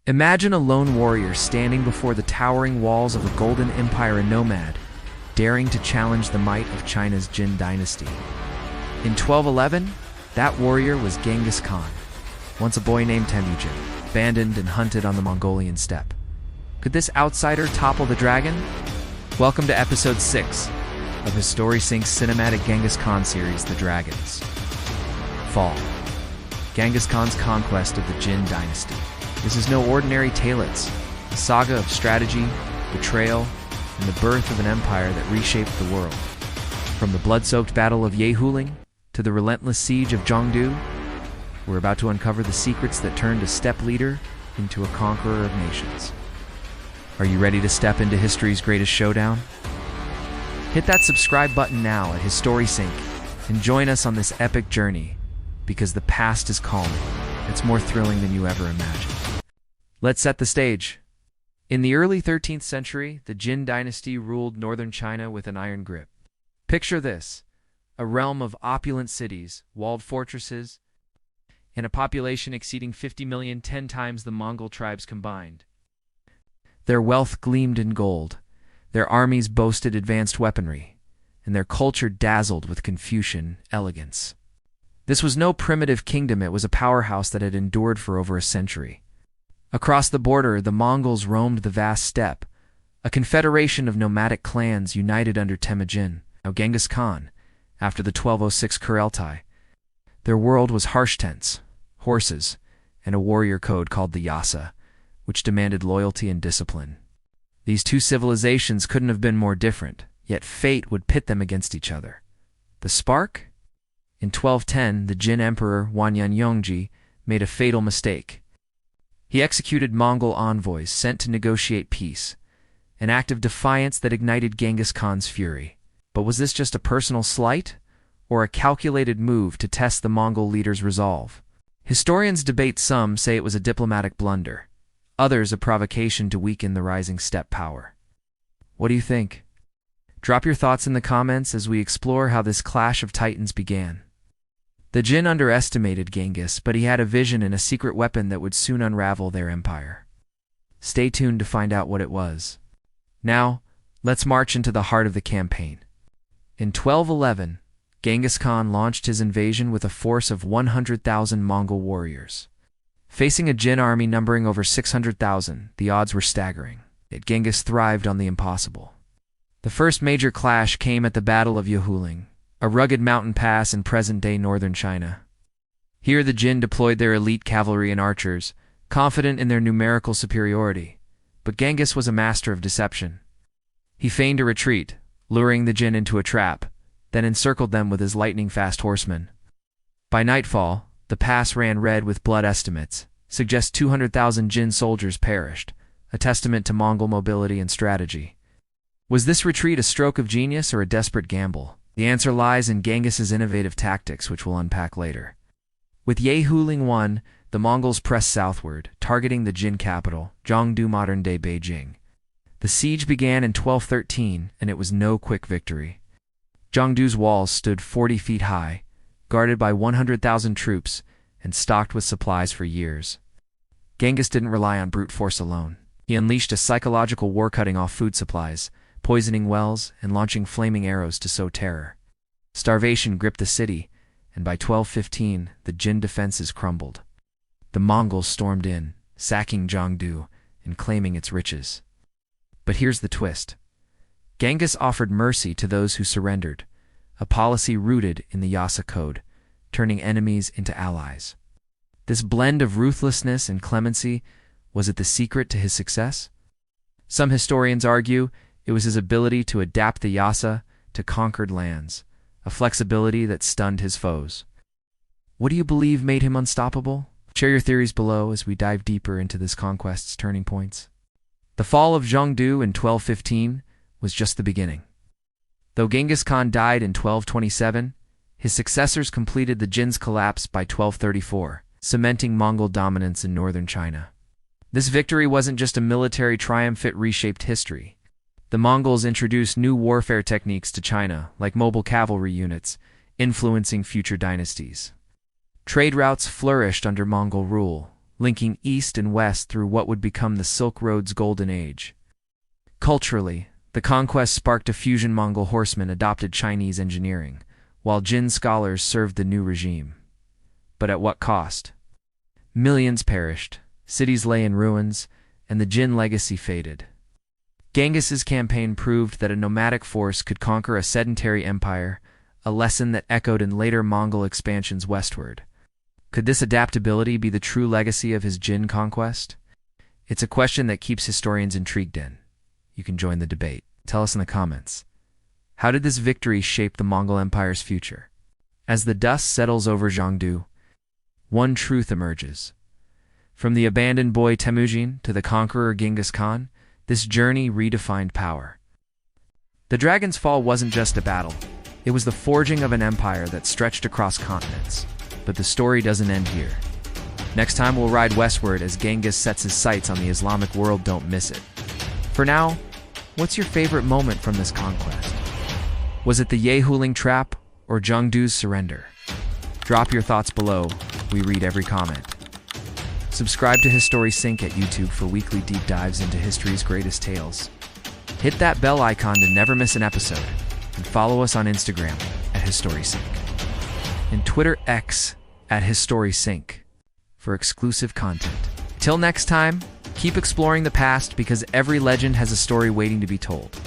Imagine a lone warrior standing before the towering walls of a golden empire, a nomad, daring to challenge the might of China's Jin Dynasty. In 1211, that warrior was Genghis Khan, once a boy named Temujin, abandoned and hunted on the Mongolian steppe. Could this outsider topple the dragon? Welcome to Episode 6 of HistoriSync's cinematic Genghis Khan series, The Dragons. Fall. Genghis Khan's conquest of the Jin Dynasty. This is no ordinary tale. It's a saga of strategy, betrayal, and the birth of an empire that reshaped the world. From the blood-soaked Battle of Yehuling to the relentless siege of Zhongdu, we're about to uncover the secrets that turned a steppe leader into a conqueror of nations. Are you ready to step into history's greatest showdown? Hit that subscribe button now at HistoriSync and join us on this epic journey, because the past is calming. It's more thrilling than you ever imagined. Let's set the stage. In the early 13th century, the Jin Dynasty ruled northern China with an iron grip. Picture this: a realm of opulent cities, walled fortresses, and a population exceeding 50 million, 10 times the Mongol tribes combined. Their wealth gleamed in gold, their armies boasted advanced weaponry, and their culture dazzled with Confucian elegance. This was no primitive kingdom, it was a powerhouse that had endured for over a century. Across the border, the Mongols roamed the vast steppe, a confederation of nomadic clans united under Temujin, now Genghis Khan, after the 1206 Kurultai. Their world was harsh tents, horses, and a warrior code called the Yassa, which demanded loyalty and discipline. These two civilizations couldn't have been more different, yet fate would pit them against each other. The spark? In 1210, the Jin Emperor Wanyan Yongji made a fatal mistake. He executed Mongol envoys sent to negotiate peace, an act of defiance that ignited Genghis Khan's fury. But was this just a personal slight, or a calculated move to test the Mongol leader's resolve? Historians debate. Some say it was a diplomatic blunder, others a provocation to weaken the rising steppe power. What do you think? Drop your thoughts in the comments as we explore how this clash of titans began. The Jin underestimated Genghis, but he had a vision and a secret weapon that would soon unravel their empire. Stay tuned to find out what it was. Now, let's march into the heart of the campaign. In 1211, Genghis Khan launched his invasion with a force of 100,000 Mongol warriors. Facing a Jin army numbering over 600,000, the odds were staggering. Yet Genghis thrived on the impossible. The first major clash came at the Battle of Yehuling, a rugged mountain pass in present-day northern China. Here the Jin deployed their elite cavalry and archers, confident in their numerical superiority. But Genghis was a master of deception. He feigned a retreat, luring the Jin into a trap, then encircled them with his lightning-fast horsemen. By nightfall, the pass ran red with blood. Estimates suggest 200,000 Jin soldiers perished, a testament to Mongol mobility and strategy. Was this retreat a stroke of genius or a desperate gamble? The answer lies in Genghis's innovative tactics, which we'll unpack later. With Yehuling won, the Mongols pressed southward, targeting the Jin capital, Zhongdu, modern-day Beijing. The siege began in 1213, and it was no quick victory. Zhongdu's walls stood 40 feet high, guarded by 100,000 troops, and stocked with supplies for years. Genghis didn't rely on brute force alone. He unleashed a psychological war, cutting off food supplies, poisoning wells, and launching flaming arrows to sow terror. Starvation gripped the city, and by 1215, the Jin defenses crumbled. The Mongols stormed in, sacking Zhongdu and claiming its riches. But here's the twist. Genghis offered mercy to those who surrendered, a policy rooted in the Yassa code, turning enemies into allies. This blend of ruthlessness and clemency, was it the secret to his success? Some historians argue it was his ability to adapt the Yassa to conquered lands, a flexibility that stunned his foes. What do you believe made him unstoppable? Share your theories below as we dive deeper into this conquest's turning points. The fall of Zhongdu in 1215 was just the beginning. Though Genghis Khan died in 1227, his successors completed the Jin's collapse by 1234, cementing Mongol dominance in northern China. This victory wasn't just a military triumph, it reshaped history. The Mongols introduced new warfare techniques to China, like mobile cavalry units, influencing future dynasties. Trade routes flourished under Mongol rule, linking east and west through what would become the Silk Road's golden age. Culturally, the conquest sparked a fusion. Mongol horsemen adopted Chinese engineering, while Jin scholars served the new regime. But at what cost? Millions perished, cities lay in ruins, and the Jin legacy faded. Genghis's campaign proved that a nomadic force could conquer a sedentary empire, a lesson that echoed in later Mongol expansions westward. Could this adaptability be the true legacy of his Jin conquest? It's a question that keeps historians intrigued. You can join the debate. Tell us in the comments. How did this victory shape the Mongol Empire's future? As the dust settles over Zhongdu, one truth emerges. From the abandoned boy Temujin to the conqueror Genghis Khan, this journey redefined power. The Dragon's Fall wasn't just a battle. It was the forging of an empire that stretched across continents. But the story doesn't end here. Next time we'll ride westward as Genghis sets his sights on the Islamic world. Don't miss it. For now, what's your favorite moment from this conquest? Was it the Yehuling trap or Zhongdu's surrender? Drop your thoughts below. We read every comment. Subscribe to HistoriSync at YouTube for weekly deep dives into history's greatest tales. Hit that bell icon to never miss an episode, and follow us on Instagram at HistoriSync and Twitter X at HistoriSync for exclusive content. Till next time, keep exploring the past because every legend has a story waiting to be told.